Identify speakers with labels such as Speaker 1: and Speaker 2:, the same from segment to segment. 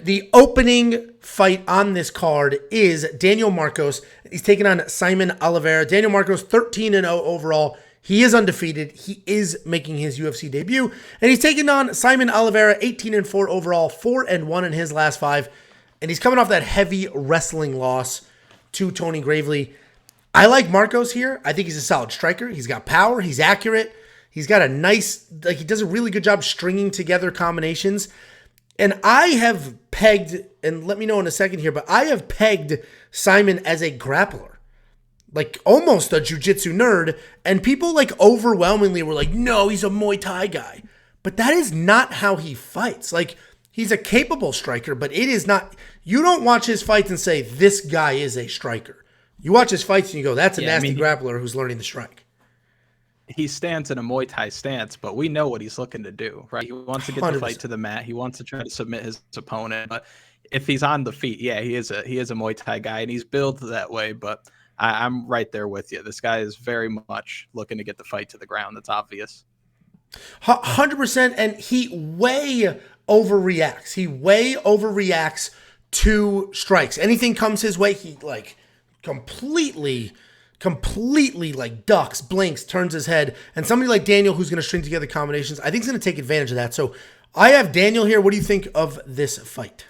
Speaker 1: The opening fight on this card is Daniel Marcos. He's taking on Saimon Oliveira. Daniel Marcos, 13-0 overall. He is undefeated. He is making his UFC debut. And he's taking on Saimon Oliveira, 18-4 overall, 4-1 in his last 5. And he's coming off that heavy wrestling loss to Tony Gravely. I like Marcos here. I think he's a solid striker. He's got power. He's accurate. He's got a nice, he does a really good job stringing together combinations. And I have pegged, and let me know in a second here, but I have pegged Saimon as a grappler, like almost a jiu-jitsu nerd. And people like overwhelmingly were like, no, he's a Muay Thai guy. But that is not how he fights. Like, he's a capable striker, but it is not, you don't watch his fights and say, this guy is a striker. You watch his fights and you go, that's a nasty grappler who's learning the strike.
Speaker 2: He stands in a Muay Thai stance, but we know what he's looking to do, right? He wants to get 100%. The fight to the mat. He wants to try to submit his opponent. But if he's on the feet, yeah, he is a Muay Thai guy, and he's built that way. But I'm right there with you. This guy is very much looking to get the fight to the ground. That's obvious.
Speaker 1: 100%, and he way overreacts. He way overreacts to strikes. Anything comes his way, he like completely like ducks, blinks, turns his head. And somebody like Daniel, who's going to string together combinations, I think is going to take advantage of that. So I have Daniel here. What do you think of this fight?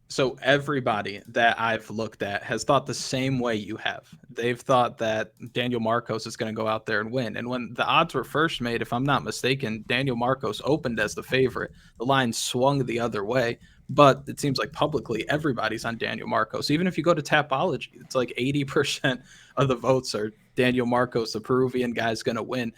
Speaker 2: So everybody that I've looked at has thought the same way you have. They've thought that Daniel Marcos is going to go out there and win. And when the odds were first made, if I'm not mistaken, Daniel Marcos opened as the favorite. The line swung the other way. But it seems like publicly everybody's on Daniel Marcos. Even if you go to Tapology, it's like 80% of the votes are Daniel Marcos, the Peruvian guy's going to win.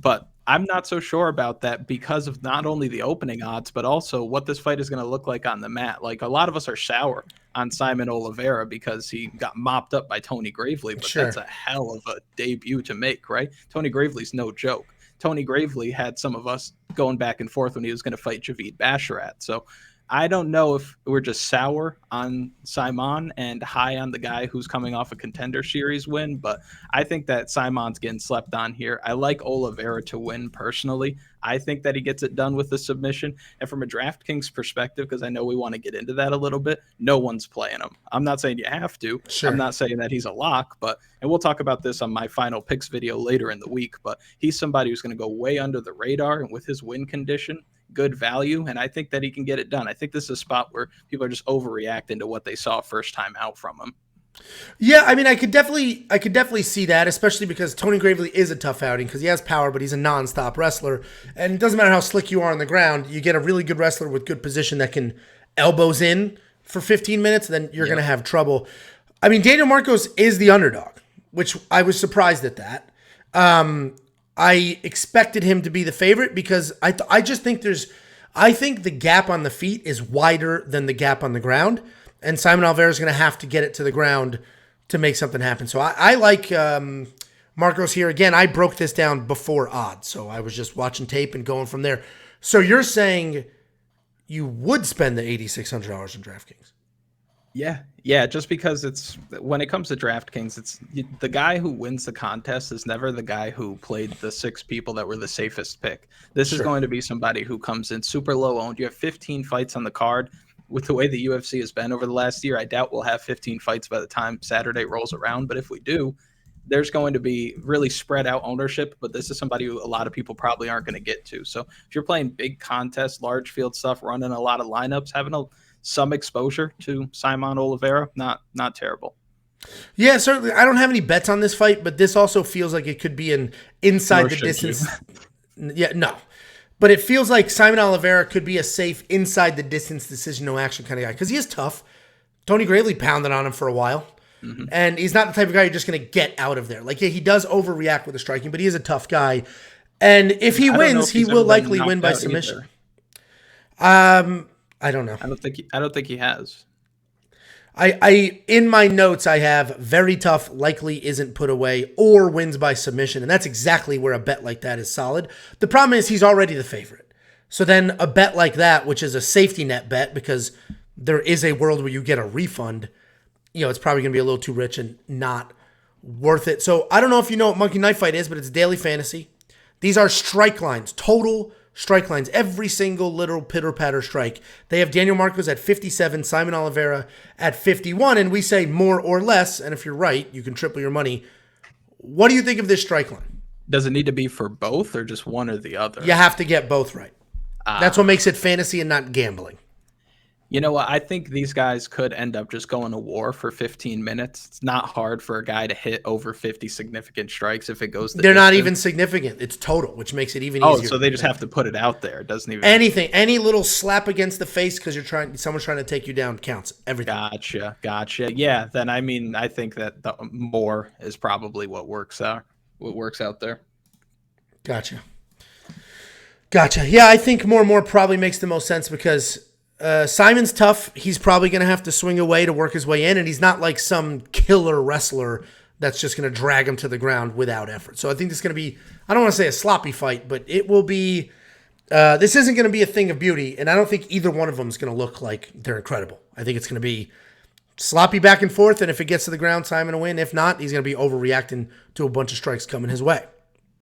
Speaker 2: But I'm not so sure about that because of not only the opening odds, but also what this fight is going to look like on the mat. Like, a lot of us are sour on Saimon Oliveira because he got mopped up by Tony Gravely, but That's a hell of a debut to make, right? Tony Gravely's no joke. Tony Gravely had some of us going back and forth when he was going to fight Javid Basharat. So I don't know if we're just sour on Saimon and high on the guy who's coming off a Contender Series win, but I think that Saimon's getting slept on here. I like Oliveira to win personally. I think that he gets it done with the submission. And from a DraftKings perspective, because I know we want to get into that a little bit, no one's playing him. I'm not saying you have to. Sure. I'm not saying that he's a lock, and we'll talk about this on my final picks video later in the week, but he's somebody who's going to go way under the radar, and with his win condition, good value, and I think that he can get it done. I think this is a spot where people are just overreacting to what they saw first time out from him.
Speaker 1: Yeah, I mean, I could definitely see that, especially because Tony Gravely is a tough outing because he has power, but he's a nonstop wrestler, and it doesn't matter how slick you are on the ground. You get a really good wrestler with good position that can elbows in for 15 minutes, then you're going to have trouble. I mean, Daniel Marcos is the underdog, which I was surprised at that. I expected him to be the favorite because I just think I think the gap on the feet is wider than the gap on the ground, and Saimon Oliveira is going to have to get it to the ground to make something happen. So I like Marcos here. Again, I broke this down before odds, so I was just watching tape and going from there. So you're saying you would spend the $8,600 on DraftKings?
Speaker 2: Yeah, just because it's when it comes to DraftKings, it's the guy who wins the contest is never the guy who played the 6 people that were the safest pick. This is going to be somebody who comes in super low owned. You have 15 fights on the card. With the way the UFC has been over the last year, I doubt we'll have 15 fights by the time Saturday rolls around. But if we do, there's going to be really spread out ownership, but this is somebody who a lot of people probably aren't going to get to. So if you're playing big contests, large field stuff, running a lot of lineups, having some exposure to Saimon Oliveira, not terrible.
Speaker 1: Yeah, certainly. I don't have any bets on this fight, but this also feels like it could be an inside the distance. Yeah, no. But it feels like Saimon Oliveira could be a safe inside the distance decision, no action kind of guy because he is tough. Tony Gravely pounded on him for a while. Mm-hmm. And he's not the type of guy you're just going to get out of there. Like, yeah, he does overreact with the striking, but he is a tough guy. And if he wins, he will likely win by submission. I don't know.
Speaker 2: I don't think he has.
Speaker 1: I in my notes I have very tough, likely isn't put away, or wins by submission, and that's exactly where a bet like that is solid. The problem is he's already the favorite. So then a bet like that, which is a safety net bet because there is a world where you get a refund, it's probably going to be a little too rich and not worth it. So I don't know if you know what Monkey Knife Fight is, but it's daily fantasy. These are strike lines, total strike lines, every single little pitter-patter strike. They have Daniel Marcos at 57, Saimon Oliveira at 51, and we say more or less, and if you're right, you can triple your money. What do you think of this strike line?
Speaker 2: Does it need to be for both or just one or the other?
Speaker 1: You have to get both right. That's what makes it fantasy and not gambling.
Speaker 2: You know what? I think these guys could end up just going to war for 15 minutes. It's not hard for a guy to hit over 50 significant strikes if it goes the
Speaker 1: They're
Speaker 2: distance.
Speaker 1: not even significant. It's total, which makes it even easier.
Speaker 2: Oh, so they just have to put it out there. It doesn't even
Speaker 1: anything. Any little slap against the face because someone's trying to take you down counts. Everything.
Speaker 2: Gotcha. Yeah, then I think that the more is probably what works out there.
Speaker 1: Gotcha. Yeah, I think more probably makes the most sense because Simon's tough. He's probably going to have to swing away to work his way in, and he's not like some killer wrestler that's just going to drag him to the ground without effort. So I think this is going to be, I don't want to say a sloppy fight, but it will be, this isn't going to be a thing of beauty, and I don't think either one of them is going to look like they're incredible. I think it's going to be sloppy back and forth, and if it gets to the ground, Simon will win. If not, he's going to be overreacting to a bunch of strikes coming his way.